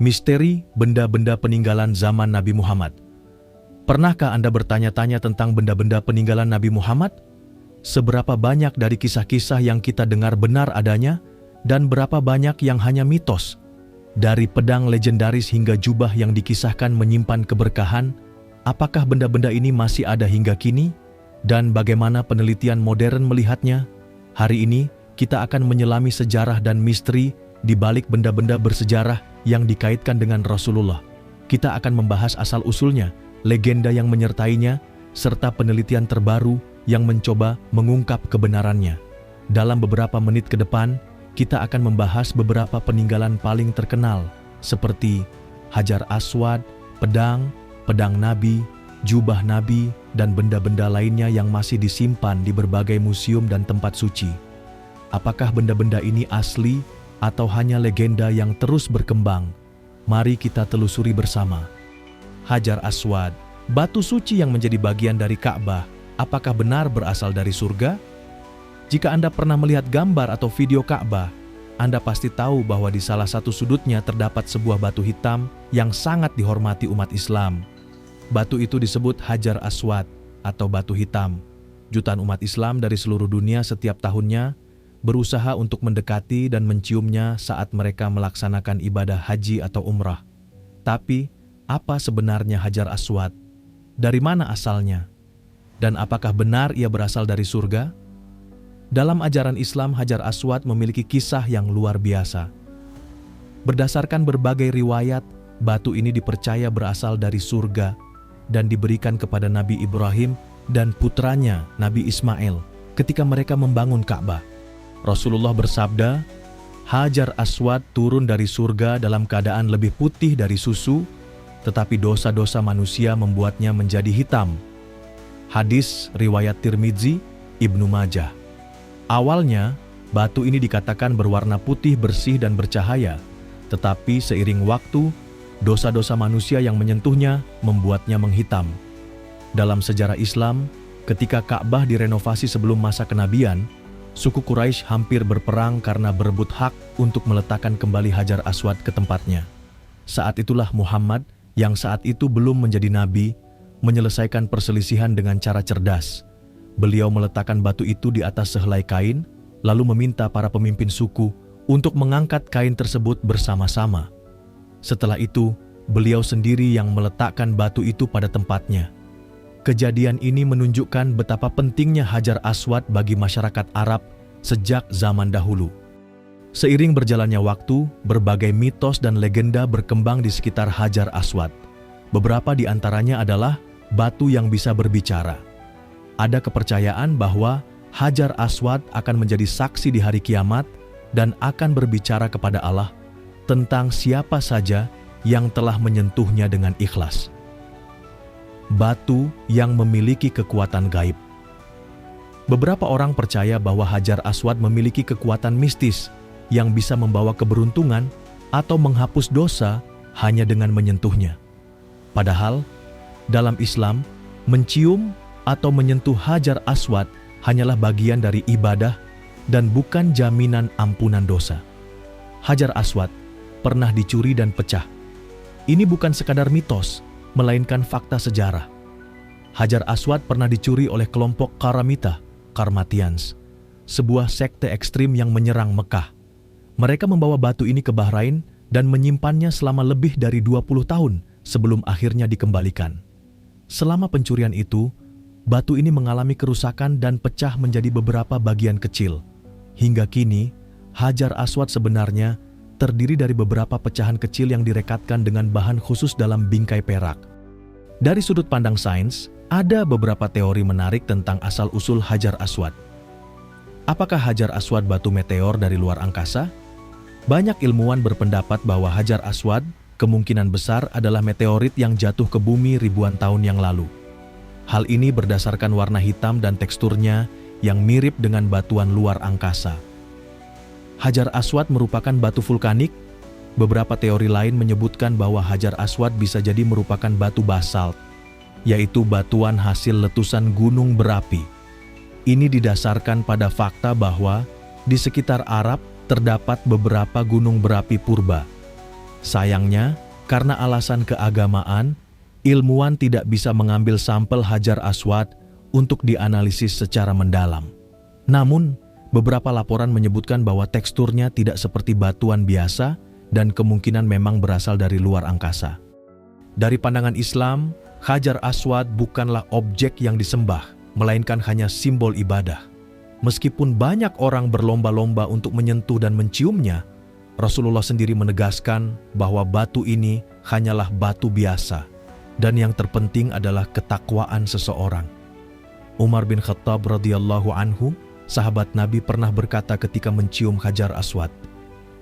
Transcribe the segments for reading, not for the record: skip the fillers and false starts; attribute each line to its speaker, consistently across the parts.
Speaker 1: Misteri benda-benda peninggalan zaman Nabi Muhammad. Pernahkah Anda bertanya-tanya tentang benda-benda peninggalan Nabi Muhammad? Seberapa banyak dari kisah-kisah yang kita dengar benar adanya, dan berapa banyak yang hanya mitos? Dari pedang legendaris hingga jubah yang dikisahkan menyimpan keberkahan, apakah benda-benda ini masih ada hingga kini? Dan bagaimana penelitian modern melihatnya? Hari ini, kita akan menyelami sejarah dan misteri di balik benda-benda bersejarah yang dikaitkan dengan Rasulullah. Kita akan membahas asal-usulnya, legenda yang menyertainya, serta penelitian terbaru yang mencoba mengungkap kebenarannya. Dalam beberapa menit ke depan, kita akan membahas beberapa peninggalan paling terkenal, seperti Hajar Aswad, pedang Nabi, jubah Nabi, dan benda-benda lainnya yang masih disimpan di berbagai museum dan tempat suci. Apakah benda-benda ini asli atau hanya legenda yang terus berkembang? Mari kita telusuri bersama. Hajar Aswad, batu suci yang menjadi bagian dari Ka'bah, apakah benar berasal dari surga? Jika Anda pernah melihat gambar atau video Ka'bah, Anda pasti tahu bahwa di salah satu sudutnya terdapat sebuah batu hitam yang sangat dihormati umat Islam. Batu itu disebut Hajar Aswad atau batu hitam. Jutaan umat Islam dari seluruh dunia setiap tahunnya berusaha untuk mendekati dan menciumnya saat mereka melaksanakan ibadah haji atau umrah. Tapi, apa sebenarnya Hajar Aswad? Dari mana asalnya? Dan apakah benar ia berasal dari surga? Dalam ajaran Islam, Hajar Aswad memiliki kisah yang luar biasa. Berdasarkan berbagai riwayat, batu ini dipercaya berasal dari surga dan diberikan kepada Nabi Ibrahim dan putranya Nabi Ismail ketika mereka membangun Ka'bah. Rasulullah bersabda, Hajar Aswad turun dari surga dalam keadaan lebih putih dari susu, tetapi dosa-dosa manusia membuatnya menjadi hitam. Hadis riwayat Tirmidzi, Ibnu Majah. Awalnya, batu ini dikatakan berwarna putih bersih dan bercahaya, tetapi seiring waktu, dosa-dosa manusia yang menyentuhnya membuatnya menghitam. Dalam sejarah Islam, ketika Ka'bah direnovasi sebelum masa kenabian, suku Quraisy hampir berperang karena berebut hak untuk meletakkan kembali Hajar Aswad ke tempatnya. Saat itulah Muhammad, yang saat itu belum menjadi nabi, menyelesaikan perselisihan dengan cara cerdas. Beliau meletakkan batu itu di atas sehelai kain, lalu meminta para pemimpin suku untuk mengangkat kain tersebut bersama-sama. Setelah itu, beliau sendiri yang meletakkan batu itu pada tempatnya. Kejadian ini menunjukkan betapa pentingnya Hajar Aswad bagi masyarakat Arab sejak zaman dahulu. Seiring berjalannya waktu, berbagai mitos dan legenda berkembang di sekitar Hajar Aswad. Beberapa di antaranya adalah batu yang bisa berbicara. Ada kepercayaan bahwa Hajar Aswad akan menjadi saksi di hari kiamat dan akan berbicara kepada Allah tentang siapa saja yang telah menyentuhnya dengan ikhlas. Batu yang memiliki kekuatan gaib. Beberapa orang percaya bahwa Hajar Aswad memiliki kekuatan mistis yang bisa membawa keberuntungan atau menghapus dosa hanya dengan menyentuhnya. Padahal, dalam Islam, mencium atau menyentuh Hajar Aswad hanyalah bagian dari ibadah dan bukan jaminan ampunan dosa. Hajar Aswad pernah dicuri dan pecah. Ini bukan sekadar mitos, melainkan fakta sejarah. Hajar Aswad pernah dicuri oleh kelompok Karmatians, sebuah sekte ekstrim yang menyerang Mekah. Mereka membawa batu ini ke Bahrain dan menyimpannya selama lebih dari 20 tahun sebelum akhirnya dikembalikan. Selama pencurian itu, batu ini mengalami kerusakan dan pecah menjadi beberapa bagian kecil. Hingga kini, Hajar Aswad sebenarnya terdiri dari beberapa pecahan kecil yang direkatkan dengan bahan khusus dalam bingkai perak. Dari sudut pandang sains, ada beberapa teori menarik tentang asal-usul Hajar Aswad. Apakah Hajar Aswad batu meteor dari luar angkasa? Banyak ilmuwan berpendapat bahwa Hajar Aswad kemungkinan besar adalah meteorit yang jatuh ke bumi ribuan tahun yang lalu. Hal ini berdasarkan warna hitam dan teksturnya yang mirip dengan batuan luar angkasa. Hajar Aswad merupakan batu vulkanik. Beberapa teori lain menyebutkan bahwa Hajar Aswad bisa jadi merupakan batu basalt, yaitu batuan hasil letusan gunung berapi. Ini didasarkan pada fakta bahwa di sekitar Arab terdapat beberapa gunung berapi purba. Sayangnya, karena alasan keagamaan, ilmuwan tidak bisa mengambil sampel Hajar Aswad untuk dianalisis secara mendalam. Namun, beberapa laporan menyebutkan bahwa teksturnya tidak seperti batuan biasa dan kemungkinan memang berasal dari luar angkasa. Dari pandangan Islam, Hajar Aswad bukanlah objek yang disembah, melainkan hanya simbol ibadah. Meskipun banyak orang berlomba-lomba untuk menyentuh dan menciumnya, Rasulullah sendiri menegaskan bahwa batu ini hanyalah batu biasa, dan yang terpenting adalah ketakwaan seseorang. Umar bin Khattab radhiyallahu anhu, sahabat Nabi, pernah berkata ketika mencium Hajar Aswad,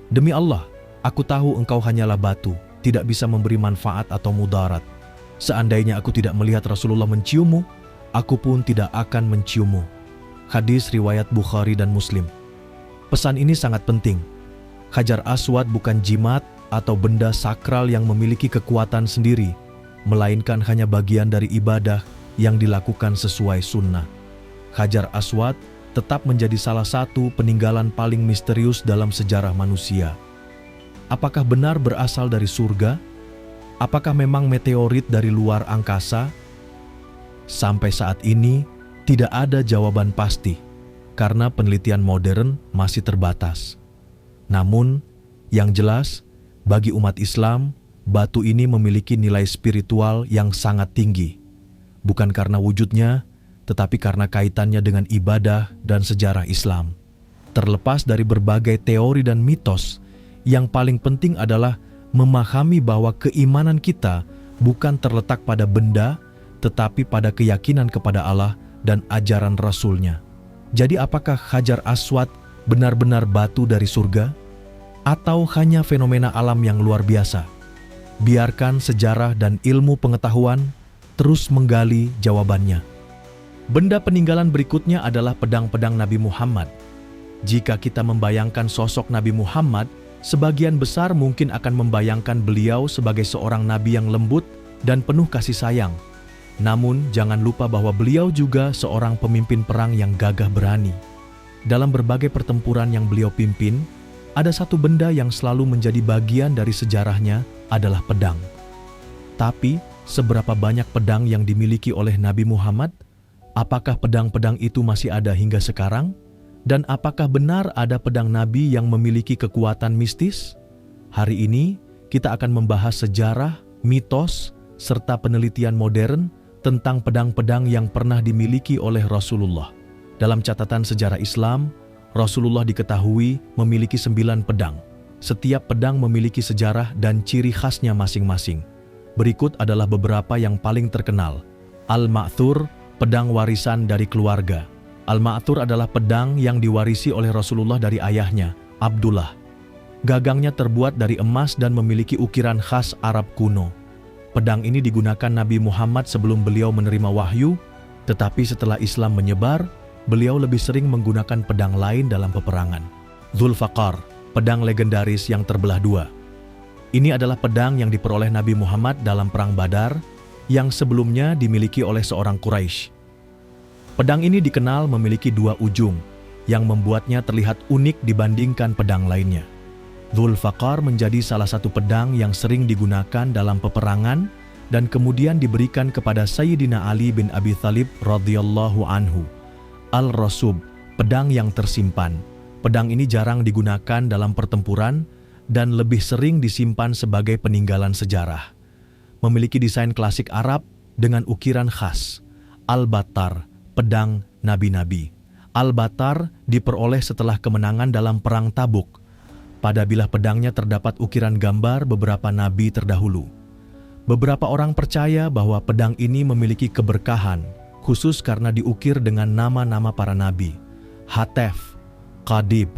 Speaker 1: "Demi Allah, aku tahu engkau hanyalah batu, tidak bisa memberi manfaat atau mudarat. Seandainya aku tidak melihat Rasulullah menciummu, aku pun tidak akan menciummu." Hadis riwayat Bukhari dan Muslim. Pesan ini sangat penting. Hajar Aswad bukan jimat atau benda sakral yang memiliki kekuatan sendiri, melainkan hanya bagian dari ibadah yang dilakukan sesuai sunnah. Hajar Aswad tetap menjadi salah satu peninggalan paling misterius dalam sejarah manusia. Apakah benar berasal dari surga? Apakah memang meteorit dari luar angkasa? Sampai saat ini, tidak ada jawaban pasti, karena penelitian modern masih terbatas. Namun, yang jelas, bagi umat Islam, batu ini memiliki nilai spiritual yang sangat tinggi. Bukan karena wujudnya, tetapi karena kaitannya dengan ibadah dan sejarah Islam. Terlepas dari berbagai teori dan mitos, yang paling penting adalah memahami bahwa keimanan kita bukan terletak pada benda, tetapi pada keyakinan kepada Allah dan ajaran Rasul-Nya. Jadi apakah Hajar Aswad benar-benar batu dari surga? Atau hanya fenomena alam yang luar biasa? Biarkan sejarah dan ilmu pengetahuan terus menggali jawabannya. Benda peninggalan berikutnya adalah pedang-pedang Nabi Muhammad. Jika kita membayangkan sosok Nabi Muhammad, sebagian besar mungkin akan membayangkan beliau sebagai seorang nabi yang lembut dan penuh kasih sayang. Namun, jangan lupa bahwa beliau juga seorang pemimpin perang yang gagah berani. Dalam berbagai pertempuran yang beliau pimpin, ada satu benda yang selalu menjadi bagian dari sejarahnya adalah pedang. Tapi, seberapa banyak pedang yang dimiliki oleh Nabi Muhammad? Apakah pedang-pedang itu masih ada hingga sekarang? Dan apakah benar ada pedang Nabi yang memiliki kekuatan mistis? Hari ini, kita akan membahas sejarah, mitos, serta penelitian modern tentang pedang-pedang yang pernah dimiliki oleh Rasulullah. Dalam catatan sejarah Islam, Rasulullah diketahui memiliki 9 pedang. Setiap pedang memiliki sejarah dan ciri khasnya masing-masing. Berikut adalah beberapa yang paling terkenal. Al-Ma'thur, pedang warisan dari keluarga. Al-Ma'thur adalah pedang yang diwarisi oleh Rasulullah dari ayahnya, Abdullah. Gagangnya terbuat dari emas dan memiliki ukiran khas Arab kuno. Pedang ini digunakan Nabi Muhammad sebelum beliau menerima wahyu, tetapi setelah Islam menyebar, beliau lebih sering menggunakan pedang lain dalam peperangan. Dzulfaqar, pedang legendaris yang terbelah dua. Ini adalah pedang yang diperoleh Nabi Muhammad dalam Perang Badar, yang sebelumnya dimiliki oleh seorang Quraisy. Pedang ini dikenal memiliki 2 ujung, yang membuatnya terlihat unik dibandingkan pedang lainnya. Dzulfaqar menjadi salah satu pedang yang sering digunakan dalam peperangan dan kemudian diberikan kepada Sayyidina Ali bin Abi Thalib radhiyallahu anhu. Al-Rasub, pedang yang tersimpan. Pedang ini jarang digunakan dalam pertempuran dan lebih sering disimpan sebagai peninggalan sejarah. Memiliki desain klasik Arab dengan ukiran khas. Al-Batar, pedang nabi-nabi. Al-Batar diperoleh setelah kemenangan dalam Perang Tabuk. Pada bilah pedangnya terdapat ukiran gambar beberapa nabi terdahulu. Beberapa orang percaya bahwa pedang ini memiliki keberkahan, khusus karena diukir dengan nama-nama para nabi, Hatef, Qadib,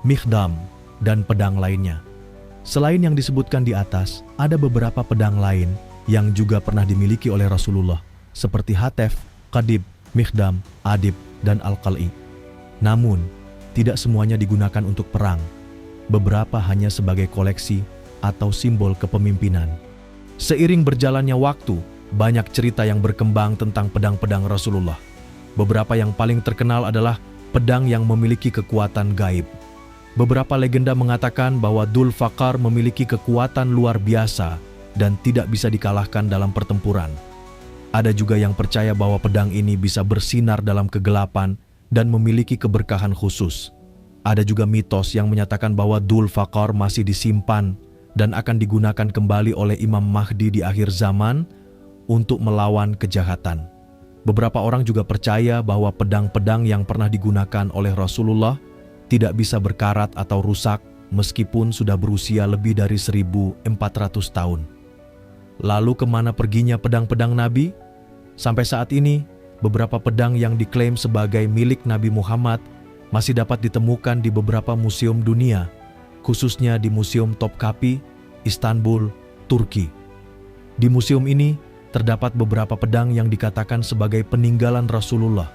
Speaker 1: Mikhdam, dan pedang lainnya. Selain yang disebutkan di atas, ada beberapa pedang lain yang juga pernah dimiliki oleh Rasulullah, seperti Hatef, Qadib, Mikhdam, Adib, dan Al-Qal'i. Namun, tidak semuanya digunakan untuk perang. Beberapa hanya sebagai koleksi atau simbol kepemimpinan. Seiring berjalannya waktu, banyak cerita yang berkembang tentang pedang-pedang Rasulullah. Beberapa yang paling terkenal adalah pedang yang memiliki kekuatan gaib. Beberapa legenda mengatakan bahwa Dzul Faqar memiliki kekuatan luar biasa dan tidak bisa dikalahkan dalam pertempuran. Ada juga yang percaya bahwa pedang ini bisa bersinar dalam kegelapan dan memiliki keberkahan khusus. Ada juga mitos yang menyatakan bahwa Dzul Faqar masih disimpan dan akan digunakan kembali oleh Imam Mahdi di akhir zaman untuk melawan kejahatan. Beberapa orang juga percaya bahwa pedang-pedang yang pernah digunakan oleh Rasulullah tidak bisa berkarat atau rusak meskipun sudah berusia lebih dari 1400 tahun. Lalu kemana perginya pedang-pedang Nabi? Sampai saat ini, beberapa pedang yang diklaim sebagai milik Nabi Muhammad masih dapat ditemukan di beberapa museum dunia, khususnya di Museum Topkapi, Istanbul, Turki. Di museum ini, terdapat beberapa pedang yang dikatakan sebagai peninggalan Rasulullah.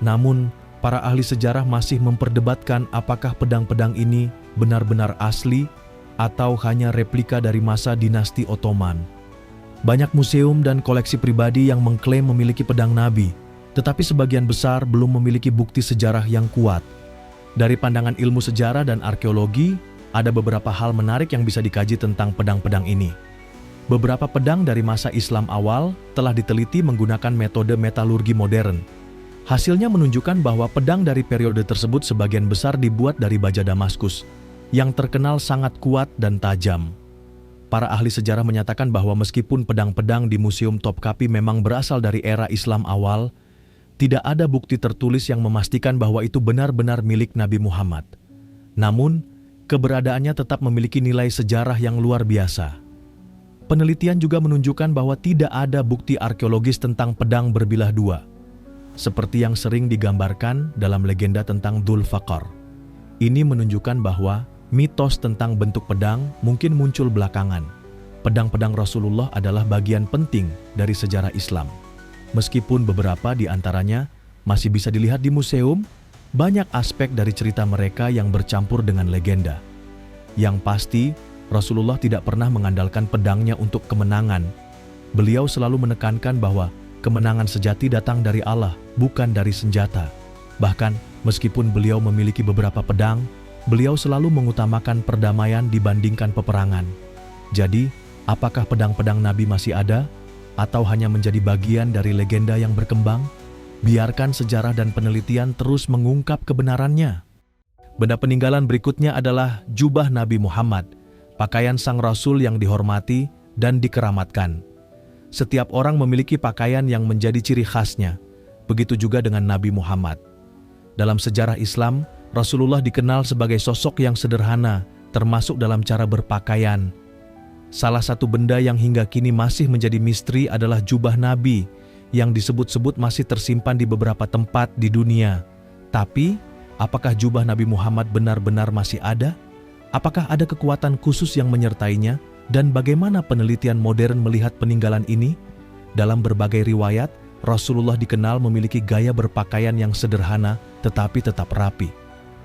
Speaker 1: Namun, para ahli sejarah masih memperdebatkan apakah pedang-pedang ini benar-benar asli atau hanya replika dari masa dinasti Ottoman. Banyak museum dan koleksi pribadi yang mengklaim memiliki pedang Nabi, tetapi sebagian besar belum memiliki bukti sejarah yang kuat. Dari pandangan ilmu sejarah dan arkeologi, ada beberapa hal menarik yang bisa dikaji tentang pedang-pedang ini. Beberapa pedang dari masa Islam awal telah diteliti menggunakan metode metalurgi modern. Hasilnya menunjukkan bahwa pedang dari periode tersebut sebagian besar dibuat dari baja Damaskus, yang terkenal sangat kuat dan tajam. Para ahli sejarah menyatakan bahwa meskipun pedang-pedang di Museum Topkapi memang berasal dari era Islam awal, tidak ada bukti tertulis yang memastikan bahwa itu benar-benar milik Nabi Muhammad. Namun, keberadaannya tetap memiliki nilai sejarah yang luar biasa. Penelitian juga menunjukkan bahwa tidak ada bukti arkeologis tentang pedang berbilah dua, seperti yang sering digambarkan dalam legenda tentang Dzul Faqar. Ini menunjukkan bahwa mitos tentang bentuk pedang mungkin muncul belakangan. Pedang-pedang Rasulullah adalah bagian penting dari sejarah Islam. Meskipun beberapa di antaranya masih bisa dilihat di museum, banyak aspek dari cerita mereka yang bercampur dengan legenda. Yang pasti, Rasulullah tidak pernah mengandalkan pedangnya untuk kemenangan. Beliau selalu menekankan bahwa kemenangan sejati datang dari Allah, bukan dari senjata. Bahkan, meskipun beliau memiliki beberapa pedang, beliau selalu mengutamakan perdamaian dibandingkan peperangan. Jadi, apakah pedang-pedang Nabi masih ada? Atau hanya menjadi bagian dari legenda yang berkembang? Biarkan sejarah dan penelitian terus mengungkap kebenarannya. Benda peninggalan berikutnya adalah jubah Nabi Muhammad, pakaian sang Rasul yang dihormati dan dikeramatkan. Setiap orang memiliki pakaian yang menjadi ciri khasnya. Begitu juga dengan Nabi Muhammad. Dalam sejarah Islam, Rasulullah dikenal sebagai sosok yang sederhana, termasuk dalam cara berpakaian. Salah satu benda yang hingga kini masih menjadi misteri adalah jubah Nabi, yang disebut-sebut masih tersimpan di beberapa tempat di dunia. Tapi, apakah jubah Nabi Muhammad benar-benar masih ada? Apakah ada kekuatan khusus yang menyertainya? Dan bagaimana penelitian modern melihat peninggalan ini? Dalam berbagai riwayat, Rasulullah dikenal memiliki gaya berpakaian yang sederhana tetapi tetap rapi.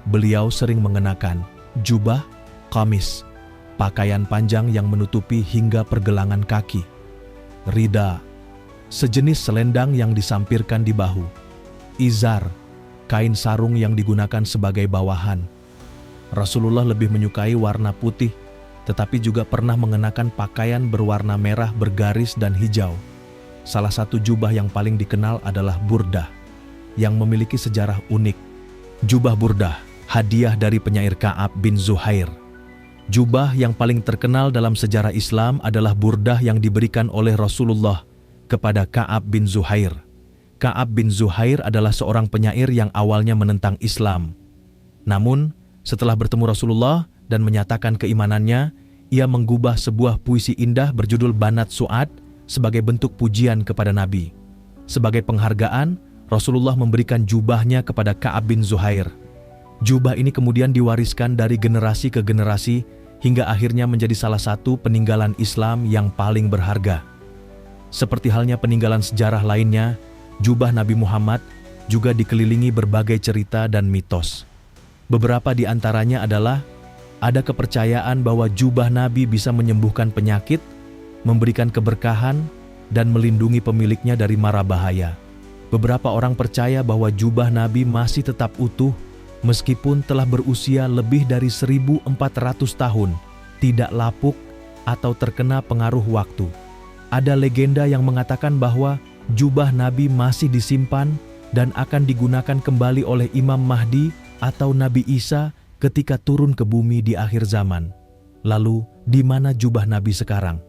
Speaker 1: Beliau sering mengenakan jubah, qamis, pakaian panjang yang menutupi hingga pergelangan kaki, rida, sejenis selendang yang disampirkan di bahu, izar, kain sarung yang digunakan sebagai bawahan. Rasulullah lebih menyukai warna putih, tetapi juga pernah mengenakan pakaian berwarna merah bergaris dan hijau. Salah satu jubah yang paling dikenal adalah burdah, yang memiliki sejarah unik. Jubah burdah, hadiah dari penyair Ka'ab bin Zuhair. Jubah yang paling terkenal dalam sejarah Islam adalah burdah yang diberikan oleh Rasulullah kepada Ka'ab bin Zuhair. Ka'ab bin Zuhair adalah seorang penyair yang awalnya menentang Islam. Namun, setelah bertemu Rasulullah dan menyatakan keimanannya, ia menggubah sebuah puisi indah berjudul Banat Su'ad sebagai bentuk pujian kepada Nabi. Sebagai penghargaan, Rasulullah memberikan jubahnya kepada Ka'ab bin Zuhair. Jubah ini kemudian diwariskan dari generasi ke generasi hingga akhirnya menjadi salah satu peninggalan Islam yang paling berharga. Seperti halnya peninggalan sejarah lainnya, jubah Nabi Muhammad juga dikelilingi berbagai cerita dan mitos. Beberapa di antaranya adalah ada kepercayaan bahwa jubah Nabi bisa menyembuhkan penyakit, memberikan keberkahan, dan melindungi pemiliknya dari mara bahaya. Beberapa orang percaya bahwa jubah Nabi masih tetap utuh meskipun telah berusia lebih dari 1400 tahun, tidak lapuk atau terkena pengaruh waktu. Ada legenda yang mengatakan bahwa jubah Nabi masih disimpan dan akan digunakan kembali oleh Imam Mahdi atau Nabi Isa ketika turun ke bumi di akhir zaman. Lalu, di mana jubah Nabi sekarang?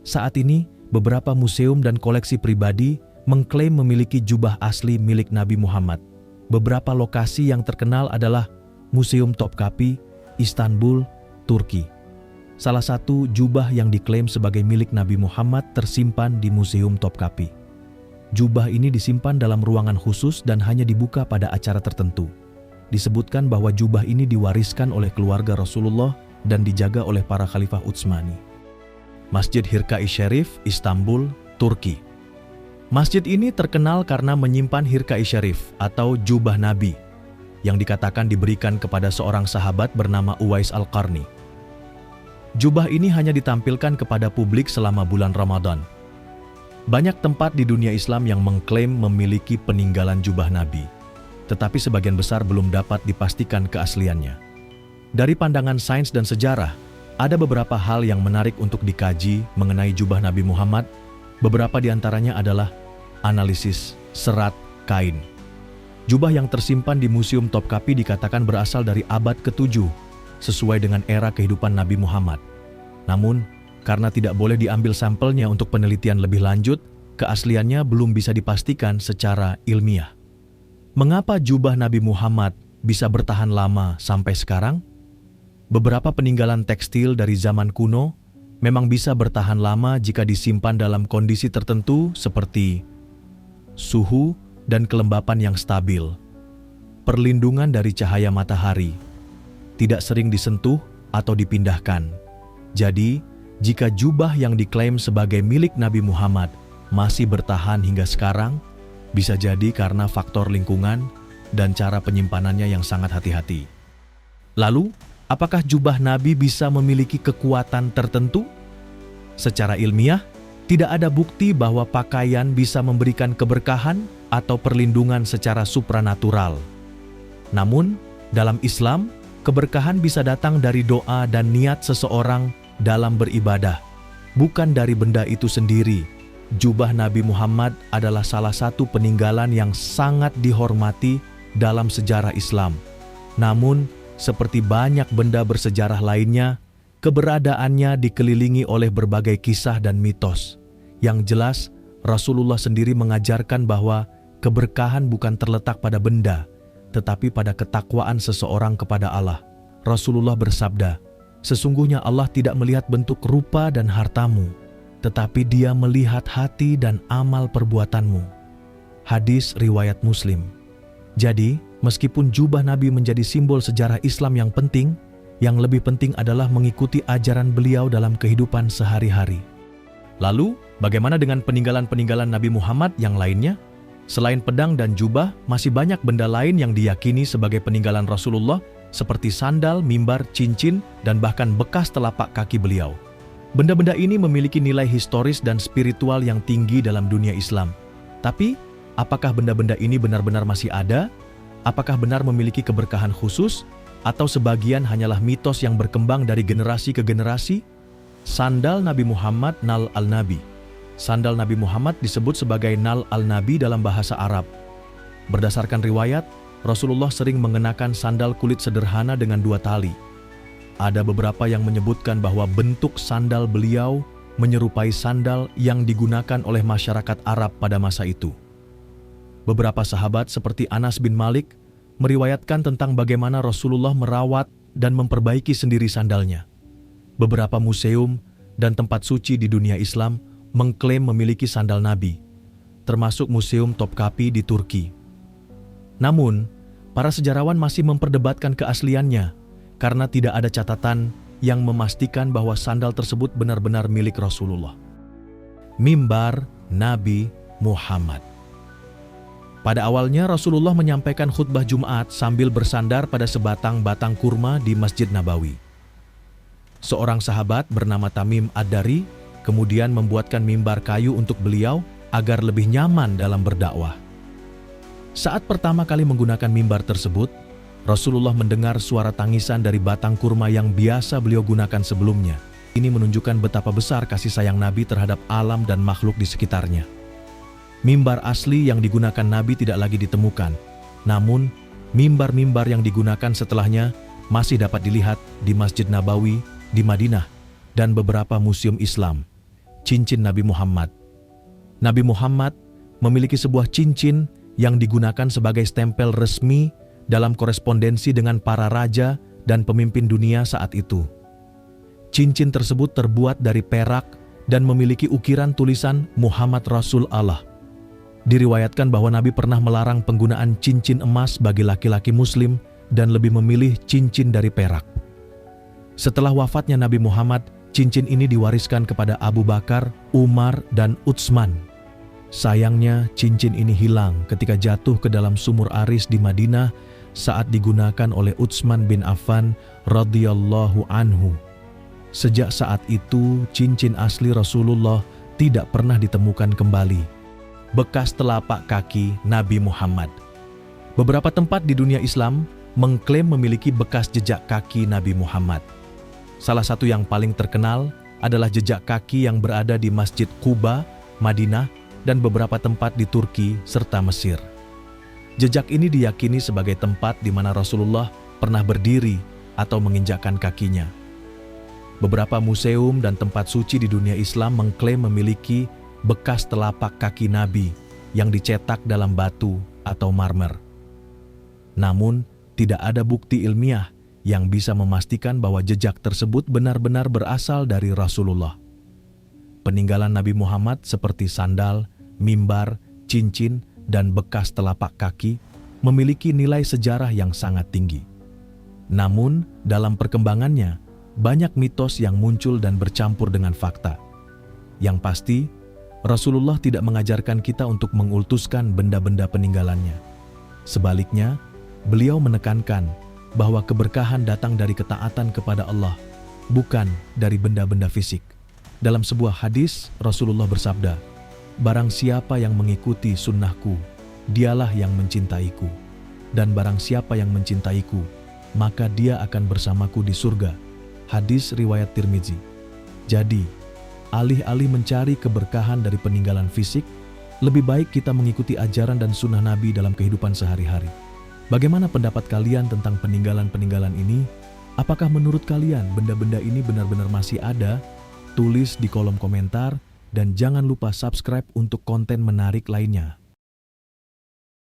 Speaker 1: Saat ini, beberapa museum dan koleksi pribadi mengklaim memiliki jubah asli milik Nabi Muhammad. Beberapa lokasi yang terkenal adalah Museum Topkapi, Istanbul, Turki. Salah satu jubah yang diklaim sebagai milik Nabi Muhammad tersimpan di Museum Topkapi. Jubah ini disimpan dalam ruangan khusus dan hanya dibuka pada acara tertentu. Disebutkan bahwa jubah ini diwariskan oleh keluarga Rasulullah dan dijaga oleh para khalifah Utsmani. Masjid Hirkai Syarif, Istanbul, Turki. Masjid ini terkenal karena menyimpan Hirkai Syarif atau jubah Nabi yang dikatakan diberikan kepada seorang sahabat bernama Uwais Al-Qarni. Jubah ini hanya ditampilkan kepada publik selama bulan Ramadan. Banyak tempat di dunia Islam yang mengklaim memiliki peninggalan jubah Nabi, tetapi sebagian besar belum dapat dipastikan keasliannya. Dari pandangan sains dan sejarah, ada beberapa hal yang menarik untuk dikaji mengenai jubah Nabi Muhammad. Beberapa di antaranya adalah analisis serat kain. Jubah yang tersimpan di Museum Topkapi dikatakan berasal dari abad ke-7, sesuai dengan era kehidupan Nabi Muhammad. Namun, karena tidak boleh diambil sampelnya untuk penelitian lebih lanjut, keasliannya belum bisa dipastikan secara ilmiah. Mengapa jubah Nabi Muhammad bisa bertahan lama sampai sekarang? Beberapa peninggalan tekstil dari zaman kuno memang bisa bertahan lama jika disimpan dalam kondisi tertentu seperti suhu dan kelembapan yang stabil, perlindungan dari cahaya matahari, tidak sering disentuh atau dipindahkan. Jadi, jika jubah yang diklaim sebagai milik Nabi Muhammad masih bertahan hingga sekarang, bisa jadi karena faktor lingkungan dan cara penyimpanannya yang sangat hati-hati. Lalu, apakah jubah Nabi bisa memiliki kekuatan tertentu? Secara ilmiah, tidak ada bukti bahwa pakaian bisa memberikan keberkahan atau perlindungan secara supranatural. Namun, dalam Islam, keberkahan bisa datang dari doa dan niat seseorang dalam beribadah, bukan dari benda itu sendiri. Jubah Nabi Muhammad adalah salah satu peninggalan yang sangat dihormati dalam sejarah Islam. Namun, seperti banyak benda bersejarah lainnya, keberadaannya dikelilingi oleh berbagai kisah dan mitos. Yang jelas, Rasulullah sendiri mengajarkan bahwa keberkahan bukan terletak pada benda, tetapi pada ketakwaan seseorang kepada Allah. Rasulullah bersabda, "Sesungguhnya Allah tidak melihat bentuk rupa dan hartamu, tetapi Dia melihat hati dan amal perbuatanmu." Hadis riwayat Muslim. Jadi, meskipun jubah Nabi menjadi simbol sejarah Islam yang penting, yang lebih penting adalah mengikuti ajaran beliau dalam kehidupan sehari-hari. Lalu, bagaimana dengan peninggalan-peninggalan Nabi Muhammad yang lainnya? Selain pedang dan jubah, masih banyak benda lain yang diyakini sebagai peninggalan Rasulullah, seperti sandal, mimbar, cincin, dan bahkan bekas telapak kaki beliau. Benda-benda ini memiliki nilai historis dan spiritual yang tinggi dalam dunia Islam. Tapi, apakah benda-benda ini benar-benar masih ada? Apakah benar memiliki keberkahan khusus? Atau sebagian hanyalah mitos yang berkembang dari generasi ke generasi? Sandal Nabi Muhammad Nal al-Nabi. Sandal Nabi Muhammad disebut sebagai Nal al-Nabi dalam bahasa Arab. Berdasarkan riwayat, Rasulullah sering mengenakan sandal kulit sederhana dengan 2 tali. Ada beberapa yang menyebutkan bahwa bentuk sandal beliau menyerupai sandal yang digunakan oleh masyarakat Arab pada masa itu. Beberapa sahabat seperti Anas bin Malik meriwayatkan tentang bagaimana Rasulullah merawat dan memperbaiki sendiri sandalnya. Beberapa museum dan tempat suci di dunia Islam mengklaim memiliki sandal Nabi, termasuk Museum Topkapi di Turki. Namun, para sejarawan masih memperdebatkan keasliannya karena tidak ada catatan yang memastikan bahwa sandal tersebut benar-benar milik Rasulullah. Mimbar Nabi Muhammad. Pada awalnya Rasulullah menyampaikan khutbah Jumat sambil bersandar pada sebatang batang kurma di Masjid Nabawi. Seorang sahabat bernama Tamim Ad-Dari kemudian membuatkan mimbar kayu untuk beliau agar lebih nyaman dalam berdakwah. Saat pertama kali menggunakan mimbar tersebut, Rasulullah mendengar suara tangisan dari batang kurma yang biasa beliau gunakan sebelumnya. Ini menunjukkan betapa besar kasih sayang Nabi terhadap alam dan makhluk di sekitarnya. Mimbar asli yang digunakan Nabi tidak lagi ditemukan, namun mimbar-mimbar yang digunakan setelahnya masih dapat dilihat di Masjid Nabawi di Madinah dan beberapa museum Islam. Cincin Nabi Muhammad. Nabi Muhammad memiliki sebuah cincin yang digunakan sebagai stempel resmi dalam korespondensi dengan para raja dan pemimpin dunia saat itu. Cincin tersebut terbuat dari perak dan memiliki ukiran tulisan Muhammad Rasul Allah. Diriwayatkan bahwa Nabi pernah melarang penggunaan cincin emas bagi laki-laki muslim dan lebih memilih cincin dari perak. Setelah wafatnya Nabi Muhammad, cincin ini diwariskan kepada Abu Bakar, Umar, dan Utsman. Sayangnya, cincin ini hilang ketika jatuh ke dalam sumur Aris di Madinah saat digunakan oleh Utsman bin Affan radhiyallahu anhu. Sejak saat itu, cincin asli Rasulullah tidak pernah ditemukan kembali. Bekas telapak kaki Nabi Muhammad. Beberapa tempat di dunia Islam mengklaim memiliki bekas jejak kaki Nabi Muhammad. Salah satu yang paling terkenal adalah jejak kaki yang berada di Masjid Quba, Madinah, dan beberapa tempat di Turki serta Mesir. Jejak ini diyakini sebagai tempat di mana Rasulullah pernah berdiri atau menginjakkan kakinya. Beberapa museum dan tempat suci di dunia Islam mengklaim memiliki bekas telapak kaki Nabi yang dicetak dalam batu atau marmer. Namun, tidak ada bukti ilmiah yang bisa memastikan bahwa jejak tersebut benar-benar berasal dari Rasulullah. Peninggalan Nabi Muhammad seperti sandal, mimbar, cincin, dan bekas telapak kaki memiliki nilai sejarah yang sangat tinggi. Namun, dalam perkembangannya, banyak mitos yang muncul dan bercampur dengan fakta. Yang pasti, Rasulullah tidak mengajarkan kita untuk mengultuskan benda-benda peninggalannya. Sebaliknya, beliau menekankan bahwa keberkahan datang dari ketaatan kepada Allah, bukan dari benda-benda fisik. Dalam sebuah hadis, Rasulullah bersabda, "Barang siapa yang mengikuti sunnahku, dialah yang mencintaiku. Dan barang siapa yang mencintaiku, maka dia akan bersamaku di surga." Hadis riwayat Tirmizi. Jadi, alih-alih mencari keberkahan dari peninggalan fisik, lebih baik kita mengikuti ajaran dan sunnah Nabi dalam kehidupan sehari-hari. Bagaimana pendapat kalian tentang peninggalan-peninggalan ini? Apakah menurut kalian benda-benda ini benar-benar masih ada? Tulis di kolom komentar dan jangan lupa subscribe untuk konten menarik lainnya.